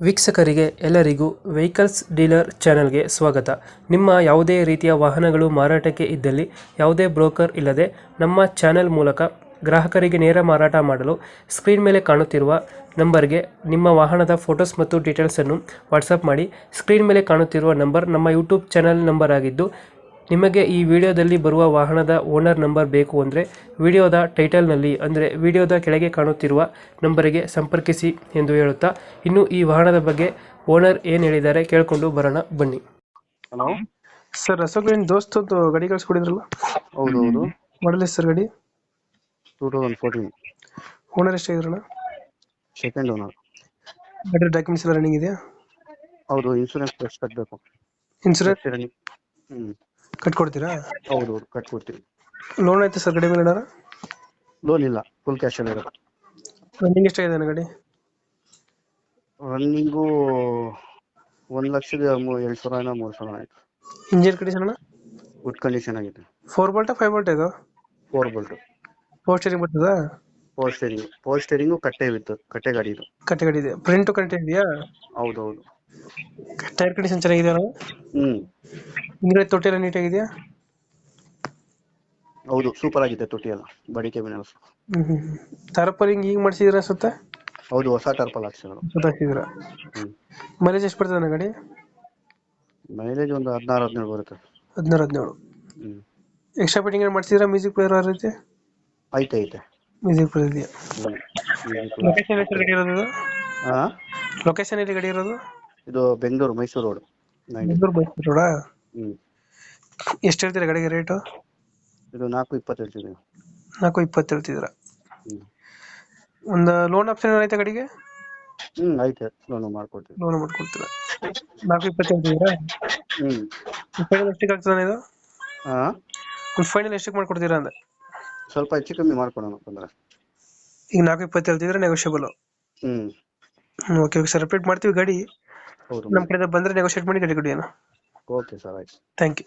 ವೀಕ್ಷಕರಿಗೆ ಎಲ್ಲರಿಗೂ vehicles dealer ಚಾನೆಲ್ಗೆ ಸ್ವಾಗತ. ನಿಮ್ಮ ಯಾವುದೇ ರೀತಿಯ ವಾಹನಗಳು ಮಾರಾಟಕ್ಕೆ ಇದ್ದಲ್ಲಿ ಯಾವುದೇ ಬ್ರೋಕರ್ ಇಲ್ಲದೆ ನಮ್ಮ ಚಾನೆಲ್ ಮೂಲಕ ಗ್ರಾಹಕರಿಗೆ ನೇರ ಮಾರಾಟ ಮಾಡಲು ಸ್ಕ್ರೀನ್ ಮೇಲೆ ಕಾಣುತ್ತಿರುವ ನಂಬರ್ಗೆ ನಿಮ್ಮ ವಾಹನದ ಫೋಟೋಸ್ ಮತ್ತು ಡೀಟೇಲ್ಸನ್ನು ವಾಟ್ಸಪ್ ಮಾಡಿ. ಸ್ಕ್ರೀನ್ ಮೇಲೆ ಕಾಣುತ್ತಿರುವ ನಂಬರ್ ನಮ್ಮ ಯೂಟ್ಯೂಬ್ ಚಾನೆಲ್ ನಂಬರ್ ಆಗಿದ್ದು, ನಿಮಗೆ ಈ ವಿಡಿಯೋದಲ್ಲಿ ಬರುವ ವಾಹನದ ಓನರ್ ನಂಬರ್ ಬೇಕು ಅಂದರೆ ವಿಡಿಯೋದ ಟೈಟಲ್ನಲ್ಲಿ ಅಂದರೆ ವಿಡಿಯೋದ ಕೆಳಗೆ ಕಾಣುತ್ತಿರುವ ನಂಬರಿಗೆ ಸಂಪರ್ಕಿಸಿ ಎಂದು ಹೇಳುತ್ತಾ, ಇನ್ನು ಈ ವಾಹನದ ಬಗ್ಗೆ ಓನರ್ ಏನು ಹೇಳಿದ್ದಾರೆ ಕೇಳಿಕೊಂಡು ಬರೋಣ ಬನ್ನಿ. ಹಲೋ ಸರ್, ಅಶೋಕ್ ದೋಸ್ತದ್ದು ಗಾಡಿ ಕಳಿಸ್ಕೊಡಿದ್ರಲ್ಲ, ಹೌದು ಹೌದು ಮಾಡಲ್ ಸರ್ ಗಾಡಿ? 2014 ಓನರ್ ಎಷ್ಟಾಗಿದ್ರಣ? Second owner. ಗಾಡಿ ಡಾಕ್ಯುಮೆಂಟ್ಸ್ ಎಲ್ಲ ರನ್ನಿಂಗ್ ಇದೆಯಾ? ಹೌದು, ಇನ್ಶೂರೆನ್ಸ್ ಎಷ್ಟು ಕಟ್ಟಬೇಕು? ಇನ್ಸೂರೆನ್ಸ್ ಹ್ಮ್ ಕಟ್ಕೊಡ್ತೀರಾ? ಹೌದು ಹೌದು ಕಟ್ಕೊಡ್ತೀವಿ. ಲೋನ್ ಆಯ್ತು ಸರ್ ಗಾಡಿ ಮೇಲೆ? ಲೋನ್ ಇಲ್ಲ, ಫುಲ್ ಕ್ಯಾಶ್ ಅಲ್ಲಿ ಇರೋದು. ರನ್ನಿಂಗ್ ಎಷ್ಟಾಗಿದೆ ಗಾಡಿ? ರನ್ನಿಂಗು 1,02,000 3,000 ಆಯ್ತು. ಇಂಜಿನ್ ಕಂಡೀಷನ್ ಅಣ್ಣ? ಗುಡ್ ಕಂಡೀಷನ್ ಆಗಿದೆ. 4 ಬೋಲ್ಟ್ 5 ಬೋಲ್ಟ್ ಇದು? 4 ಬೋಲ್ಟ್. ಪವರ್ ಸ್ಟೇರಿಂಗ್ ಬರ್ತದಾ? ಪವರ್ ಸ್ಟೇರಿಂಗು ಕಟ್ಟೆ ವಿತ್ತು, ಕಟ್ಟೆ ಗಾಡಿ ಇದು. ಕಟ್ಟೆ ಗಾಡಿ ಇದೆ. ಪ್ರಿಂಟ್ ಕಟ್ಟೆ ಇದೆಯಾ? ಹೌದು ಹೌದು. ಟೈರ್ ಕಂಡೀಷನ್ ಚೆನ್ನಾಗಿದೆಯಾ? ಹ್ಮ್ ಹಿಂದ್ಗಡೆ ತೊಟ್ಟಿ ಎಲ್ಲ ನೀಟಾಗಿದೆಯಾ? ಹೌದು, ಸೂಪರ್ ಆಗಿದೆ ತೊಟ್ಟಿ ಎಲ್ಲ, ಬಡಿ ಕೆಬಿನ್ ಎಲ್ಲ. ತಾರಪಲಿಂಗ್ ಈಗ ಮಾಡಿಸಿದ್ರ ಸುತ್ತ? ಹೌದು, ಹೊಸ ಟರ್ಪಲ್ ಹಾಕ್ಸಿರೋದು. ಹಾಕಿದ್ರ. ಹ್ಮ್ ಮೈಲೇಜ್ ಎಷ್ಟು ಬರ್ತದೆ ಗಾಡಿ? ಮೈಲೇಜ್ ಒಂದು 16-17 ಬರುತ್ತೆ. 16-17. ಹ್ಮ್ ಎಕ್ಸ್ಟ್ರಾ ಫಿಟ್ಟಿಂಗ್ ಏನು ಮಾಡಿಸಿದ್ರ? ಮ್ಯೂಸಿಕ್ ಪ್ಲೇಯರ್ ಆ ರೀತಿ? ಐತೆ. ಮ್ಯೂಸಿಕ್ ಪ್ಲೇಯರ್ ಇದೆಯಾ? ಲೊಕೇಶನ್ ಎಷ್ಟು ಗಾಡಿ ಇರೋದು? ಹಾ, ಲೊಕೇಶನ್ ಎಲ್ಲಿ ಗಾಡಿ ಇರೋದು? ಇದು ಬೆಂಗಳೂರು ಮೈಸೂರು ರೋಡ್. ಬೆಂಗಳೂರು ಮೈಸೂರು ರೋಡಾ? ಹ್ಮ್ ಎಷ್ಟು ಹೇಳ್ತೀರಾ ಗಾಡಿಗೆ ರೇಟು? ಇದು 4,20 ಹೇಳ್ತಿದ್ದೀವಿ. 4,20 ಹೇಳ್ತಿದ್ದೀರಾ? ಹ್ಮ್ ಒಂದು ಲೋನ್ ಆಪ್ಷನ್ ಐತೆ ಗಾಡಿಗೆ? ಐತೆ, ಲೋನ್ ಮಾಡ್ಕೊಡ್ತೀವಿ. ಲೋನ್ ಮಾಡ್ಕೊಡ್ತೀರಾ? 4,20 ಹೇಳ್ತಿದ್ದೀರಾ? ಹ್ಮ್ ಫೈನಲ್ ಎಷ್ಟಕ್ಕೆ ಆಗ್ತದೆ ಇದು? ಹಾ, ಒಂದು ಫೈನಲ್ ಎಷ್ಟಕ್ಕೆ ಮಾಡ್ಕೊಡ್ತೀರಾ ಅಂದೆ? ಸ್ವಲ್ಪ ಹೆಚ್ಚು ಕಮ್ಮಿ ಮಾಡ್ಕೊಡೋಣ ತೊಂದ್ರೆ. ಈಗ 4,20 ಹೇಳ್ತಿದ್ರೆ ನೆಗೋಷಿಯಬಲ್? ಹ್ಮ್ ಓಕೆ ಸರ್, ರಿಪೀಟ್ ಮಾಡ್ತೀವಿ ಗಾಡಿ. ಹೌದು, ನಮ್ಮ ಕಡೆಯಿಂದ ಬಂದರೆ ನೆಗೋಷಿಯೇಟ್ ಮಾಡಿ ಗಾಡಿ ಕೊಡಿ ಅಣ್ಣ. ಓಕೆ ಸರ್, ಆಯ್ತು. Thank you.